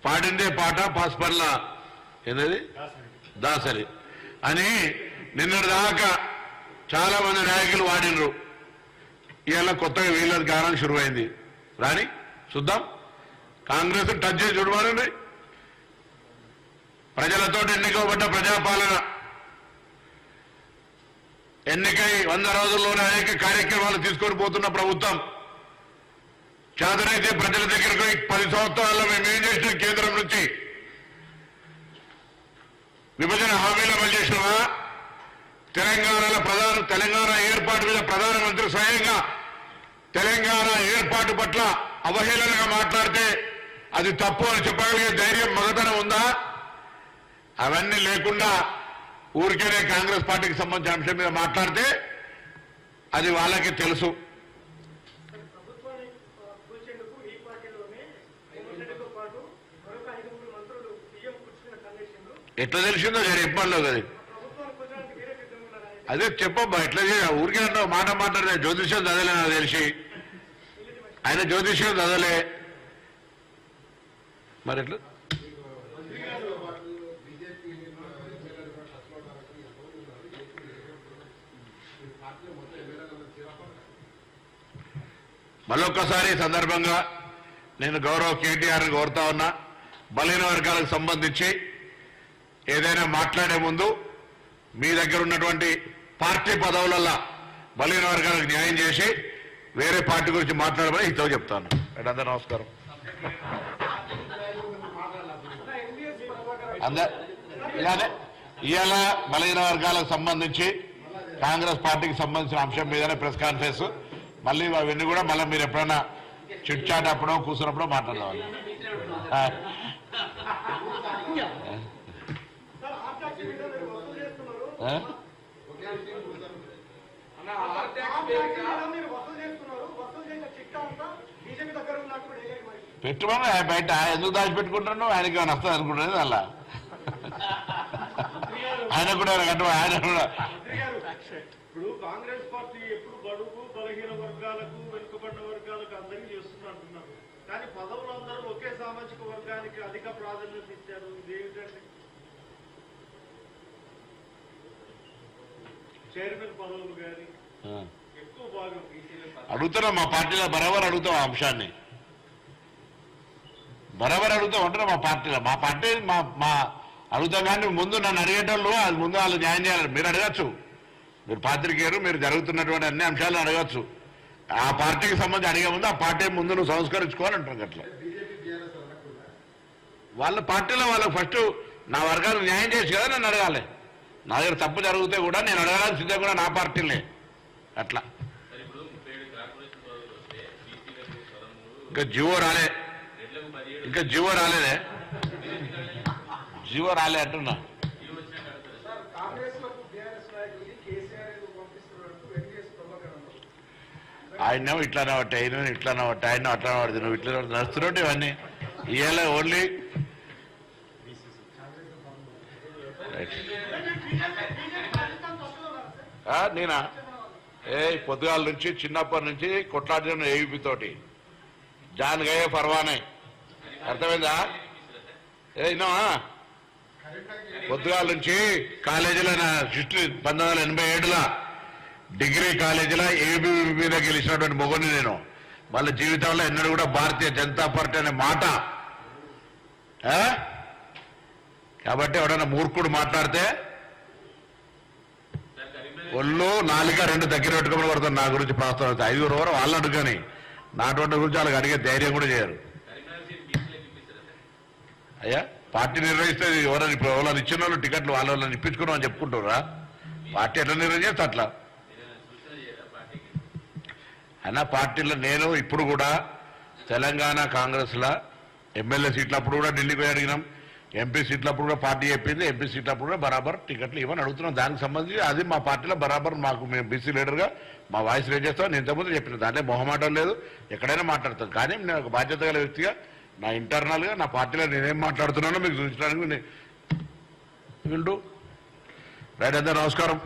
పాడిందే పాట పాస్పర్ల ఏంటది దాసరి అని నిన్నటి దాకా చాలా మంది నాయకులు వాడినరు. ఇవాళ కొత్తగా వీళ్ళ గానం షురువైంది. రాని చూద్దాం. కాంగ్రెస్ టచ్ చేసి చూడమనండి. ప్రజలతో ఎన్నికబడ్డ ప్రజాపాలన, ఎన్నికై 100 రోజుల్లోనే అనేక కార్యక్రమాలు తీసుకొని పోతున్న ప్రభుత్వం. చేతనైతే ప్రజల దగ్గరకు 10 సంవత్సరాల్లో మేము ఏం చేసిన కేంద్రం నుంచి విభజన హామీలు అమలు చేసినామా? తెలంగాణ ఏర్పాటు మీద ప్రధానమంత్రి స్వయంగా తెలంగాణ ఏర్పాటు పట్ల అవహేళనగా మాట్లాడితే అది తప్పు అని చెప్పగలిగే ధైర్యం, మగతనం ఉందా? అవన్నీ లేకుండా ఊరికేనే కాంగ్రెస్ పార్టీకి సంబంధించిన అంశం మీద మాట్లాడితే అది వాళ్ళకి తెలుసు. ఎట్లా తెలిసిందో చెప్పాలో కదా. అదే చెప్పబ్బా, ఎట్లా ఊరికే అంటావు మాట మాట్లాడితే. జ్యోతిష్యం చదవలే నాకు తెలిసి, ఆయన జ్యోతిష్యం చదవలే. మరి ఎట్లా మళ్ళొక్కసారి సందర్భంగా నేను గౌరవ కేటీఆర్ని కోరుతా ఉన్నా, బలహీన వర్గాలకు సంబంధించి ఏదైనా మాట్లాడే ముందు మీ దగ్గర ఉన్నటువంటి పార్టీ పదవులల్లా బలహీన వర్గాలకు న్యాయం చేసి వేరే పార్టీ గురించి మాట్లాడమని హితవు చెప్తాను. అందరూ నమస్కారం. ఇవాళ బలహీన వర్గాలకు సంబంధించి కాంగ్రెస్ పార్టీకి సంబంధించిన అంశం మీదనే ప్రెస్ కాన్ఫరెన్స్. మళ్ళీ అవన్నీ కూడా మళ్ళీ మీరు ఎప్పుడైనా చిట్ చాట్ అప్పుడో కూర్చున్నప్పుడో మాట్లాడవాలి. పెట్టుమని బయట ఎందుకు దాచిపెట్టుకుంటున్నాను? ఆయనకి ఏమైనా వస్తుంది అనుకుంటున్నది అలా. ఆయన కూడా ఆయన కూడా ఇప్పుడు కాంగ్రెస్ పార్టీ ఎప్పుడు బడుగు బలహీన వర్గాలకు వెనుకబడిన వర్గాలకు అందరికీ చేస్తున్నా అంటున్నారు. కానీ పదవులందరూ ఒకే సామాజిక వర్గానికి అధిక ప్రాధాన్యత ఇచ్చారు. ఇదేమిటండి? చైర్మన్ పదవులు కానీ ఎక్కువ భాగం అడుగుతున్నా. మా పార్టీలో బరాబర్ అడుగుతాం. ఆ అంశాన్ని బరాబర్ అడుగుతాం అంటున్నా. మా పార్టీ మా అడుగుతాం. కానీ ముందు నన్ను అడిగేటోళ్ళు అది ముందు వాళ్ళు న్యాయం చేయాలి. మీరు అడగచ్చు, మీరు పాత్రికేయులు, మీరు జరుగుతున్నటువంటి అన్ని అంశాలను అడగచ్చు. ఆ పార్టీకి సంబంధించి అడిగే ముందు ఆ పార్టీ ముందు నువ్వు సంస్కరించుకోవాలి అంటాం. అట్లా వాళ్ళ పార్టీలో వాళ్ళకి ఫస్ట్ నా వర్గాలు న్యాయం చేసి కదా నన్ను అడగాలి. నా దగ్గర తప్పు జరిగితే కూడా నేను అడగాలని సిద్ధం కూడా నా పార్టీలే. అట్లా ఇంకా జీవో రాలేదే. జీవో రాలే అంటున్నా. ఆయన ఇట్లానే పట్టి అయిన ఇట్లానే పట్టి ఆయన అట్లానే పడుతుంది. నువ్వు ఇట్లా నడుస్తున్నట్టు ఇవన్నీ ఇవాళ ఓన్లీ నేనా పొద్దుగాల నుంచి చిన్నప్పటి నుంచి కొట్లాడిన ఏవీపీ తోటి జాన్ గయే పర్వానే. అర్థమైందా? ఇన్నావా? పొద్దుగాల నుంచి కాలేజీలో నా హిస్టరీ 1987లో డిగ్రీ కాలేజీలో ఏబీ మీద గెలిచినటువంటి మొగని నేను. వాళ్ళ జీవితంలో ఎన్నడూ కూడా భారతీయ జనతా పార్టీ అనే మాట. కాబట్టి ఎవడన్నా మూర్ఖుడు మాట్లాడితే ఒళ్ళు నాలుక 2 దగ్గర పెట్టుకోమని పడుతుంది. నా గురించి ప్రస్తావన 5 ఎవరు వాళ్ళు అడుగుని నాటువంటి గురించి వాళ్ళకి అడిగే ధైర్యం కూడా చేయరు. అయ్యా పార్టీ నిర్వహిస్తే ఎవరైనా ఇప్పుడు ఎవరైనా ఇచ్చిన వాళ్ళు టికెట్లు వాళ్ళని ఇప్పించుకున్నాం అని చెప్పుకుంటారా? పార్టీ ఎట్లా నిర్వహిస్తే అట్లా. అయినా పార్టీలో నేను ఇప్పుడు కూడా తెలంగాణ కాంగ్రెస్లో ఎమ్మెల్యే సీట్లప్పుడు కూడా ఢిల్లీకి పోయి అడిగినాం. ఎంపీ సీట్లప్పుడు కూడా పార్టీ చెప్పింది. ఎంపీ సీట్లప్పుడు కూడా బరాబర్ టికెట్లు ఇవ్వని అడుగుతున్నాం. దానికి సంబంధించి అది మా పార్టీలో బరాబర్ మాకు మేము బీసీ లీడర్గా మా వాయిస్ రేజ్ చేస్తాం. నేను ఇంతకుముందు చెప్పిన దాంట్లో మొహమాటం లేదు, ఎక్కడైనా మాట్లాడతాను. కానీ నేను ఒక బాధ్యత గల వ్యక్తిగా నా ఇంటర్నల్గా నా పార్టీలో నేనేం మాట్లాడుతున్నానో మీకు చూపించడానికి వింటూ రైట్. అందరూ నమస్కారం.